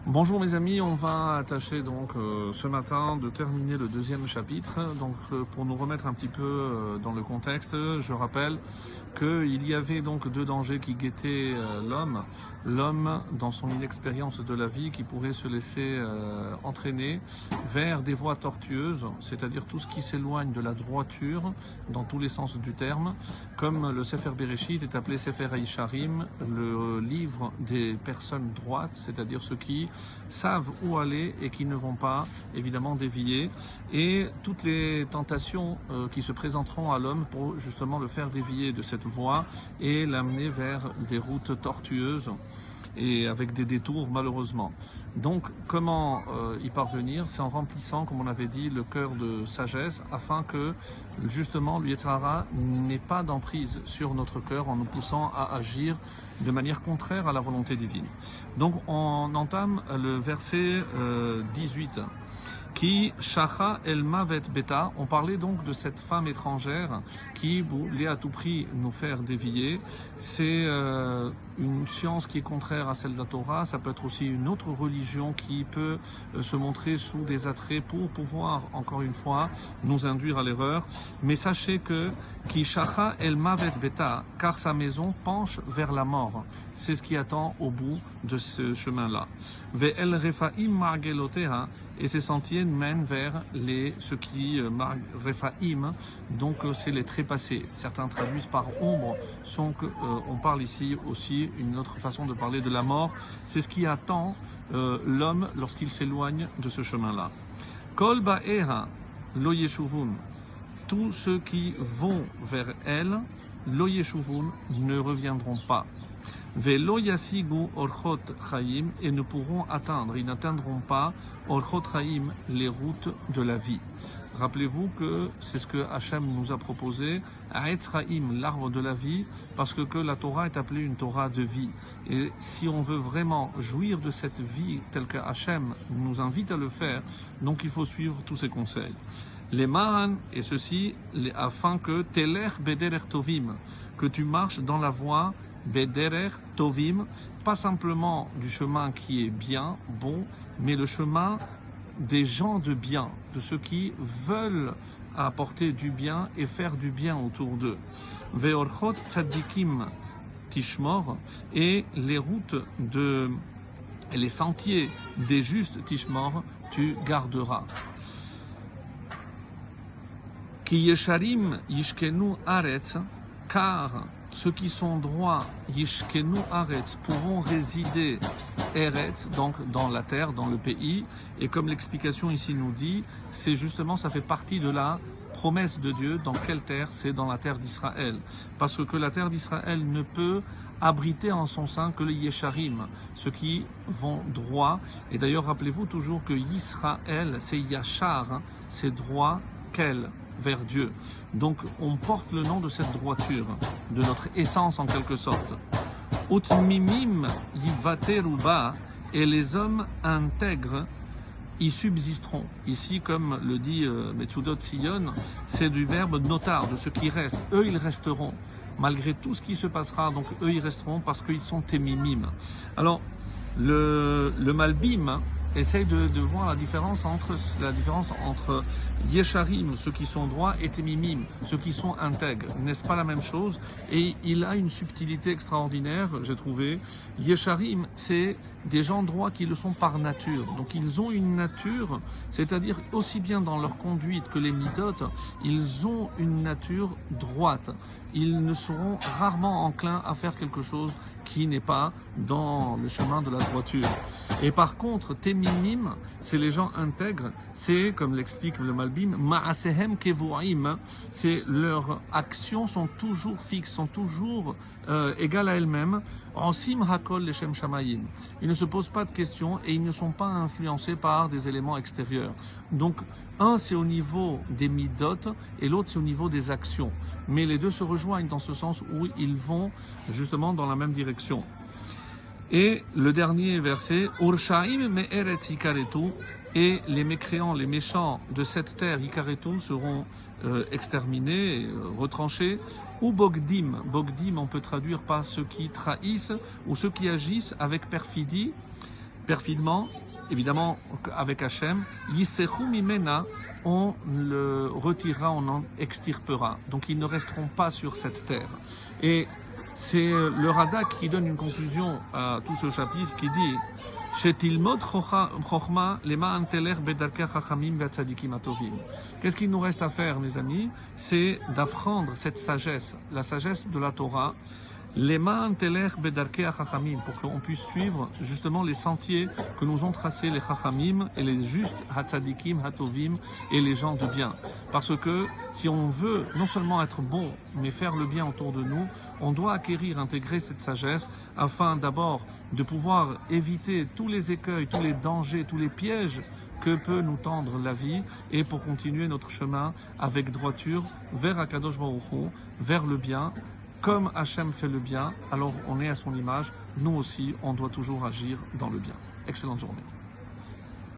Bonjour mes amis, on va tâcher donc ce matin de terminer le deuxième chapitre. Donc pour nous remettre un petit peu dans le contexte, je rappelle qu'il y avait donc deux dangers qui guettaient l'homme. L'homme dans son inexpérience de la vie qui pourrait se laisser entraîner vers des voies tortueuses, c'est-à-dire tout ce qui s'éloigne de la droiture dans tous les sens du terme, comme le Sefer Bereshit est appelé Sefer Haïcharim, le livre des personnes droites, c'est-à-dire ceux qui savent où aller et qui ne vont pas évidemment dévier, et toutes les tentations qui se présenteront à l'homme pour justement le faire dévier de cette voie et l'amener vers des routes tortueuses et avec des détours malheureusement. Donc comment y parvenir? C'est en remplissant, comme on avait dit, le cœur de sagesse afin que justement le Yetzer Hara n'ait pas d'emprise sur notre cœur en nous poussant à agir de manière contraire à la volonté divine. Donc on entame le verset 18. Qui shacha el mavet beta. On parlait donc de cette femme étrangère qui voulait à tout prix nous faire dévier. C'est une science qui est contraire à celle de la Torah. Ça peut être aussi une autre religion qui peut se montrer sous des attraits pour pouvoir, encore une fois, nous induire à l'erreur. Mais sachez que qui shacha el mavet beta, car sa maison penche vers la mort. C'est ce qui attend au bout de ce chemin-là. Ve el refaim margeloteha. Et ces sentiers mènent vers ce qui Rephaïm, donc c'est les trépassés. Certains traduisent par ombre, on parle ici aussi une autre façon de parler de la mort. C'est ce qui attend l'homme lorsqu'il s'éloigne de ce chemin-là. Kol ba'eha lo yeshuvun. Tous ceux qui vont vers elle, lo yeshuvun, ne reviendront pas. Velo yasigu orchot chaim, et ne pourront atteindre, ils n'atteindront pas orchot chaim, les routes de la vie. Rappelez-vous que c'est ce que Hachem nous a proposé, Aetz Chaim, l'arbre de la vie, parce que la Torah est appelée une Torah de vie. Et si on veut vraiment jouir de cette vie telle que Hachem nous invite à le faire, donc il faut suivre tous ses conseils. Les Mahan, et ceci, afin que Teler Bederer Tovim, que tu marches dans la voie Bederer Tovim, pas simplement du chemin qui est bien, bon, mais le chemin des gens de bien, de ceux qui veulent apporter du bien et faire du bien autour d'eux. Veorchot tzadikim tishmor, et les routes les sentiers des justes tishmor, tu garderas. Ki yesharim yishkenu aretz, car ceux qui sont droits, Yishkenu Aretz, pourront résider Eretz, donc dans la terre, dans le pays. Et comme l'explication ici nous dit, c'est justement, ça fait partie de la promesse de Dieu. Dans quelle terre? C'est dans la terre d'Israël. Parce que la terre d'Israël ne peut abriter en son sein que les Yesharim, ceux qui vont droit. Et d'ailleurs, rappelez-vous toujours que Yisraël, c'est Yachar, hein, c'est droit qu'elle, vers Dieu. Donc on porte le nom de cette droiture, de notre essence en quelque sorte. Utmimim yivateruba, et les hommes intègres y subsisteront. Ici, comme le dit Metsudot Sion, c'est du verbe notar, de ceux qui restent. Eux, ils resteront. Malgré tout ce qui se passera, donc eux, ils resteront parce qu'ils sont témimim. Alors, le Malbim essaye de voir la différence entre Yesharim, ceux qui sont droits, et Temimim, ceux qui sont intègres. N'est-ce pas la même chose? Et il a une subtilité extraordinaire, j'ai trouvé. Yesharim, c'est des gens droits qui le sont par nature. Donc ils ont une nature, c'est-à-dire aussi bien dans leur conduite que les midot, ils ont une nature droite. Ils ne seront rarement enclins à faire quelque chose qui n'est pas dans le chemin de la droiture. Et par contre, Temimim, c'est les gens intègres, c'est, comme l'explique le Malbim, Ma'asehem kevu'im, c'est leurs actions sont toujours fixes, sont toujours égales à elles-mêmes. Ansim hakol leshem shamayim. Ils ne se posent pas de questions et ils ne sont pas influencés par des éléments extérieurs. Donc, un c'est au niveau des midot et l'autre c'est au niveau des actions. Mais les deux se rejoignent dans ce sens où ils vont justement dans la même direction. Et le dernier verset, Urshaim me'eretz ikaretu, et les mécréants, les méchants de cette terre, ikaretu, seront exterminés, retranchés. Ou bogdim, bogdim on peut traduire par ceux qui trahissent ou ceux qui agissent avec perfidie. perfidement, évidemment avec Hachem, Yisechu mimena, on le retirera, on en extirpera. Donc ils ne resteront pas sur cette terre. Et c'est le Radak qui donne une conclusion à tout ce chapitre qui dit qu'est-ce qu'il nous reste à faire, mes amis? C'est d'apprendre cette sagesse, la sagesse de la Torah, pour qu'on puisse suivre justement les sentiers que nous ont tracés les Chachamim et les justes Hatzadikim, Hatovim et les gens de bien. Parce que si on veut non seulement être bon, mais faire le bien autour de nous, on doit acquérir, intégrer cette sagesse afin d'abord de pouvoir éviter tous les écueils, tous les dangers, tous les pièges que peut nous tendre la vie et pour continuer notre chemin avec droiture vers Akadosh Baruch Hu, vers le bien. Comme Hachem fait le bien, alors on est à son image. Nous aussi, on doit toujours agir dans le bien. Excellente journée.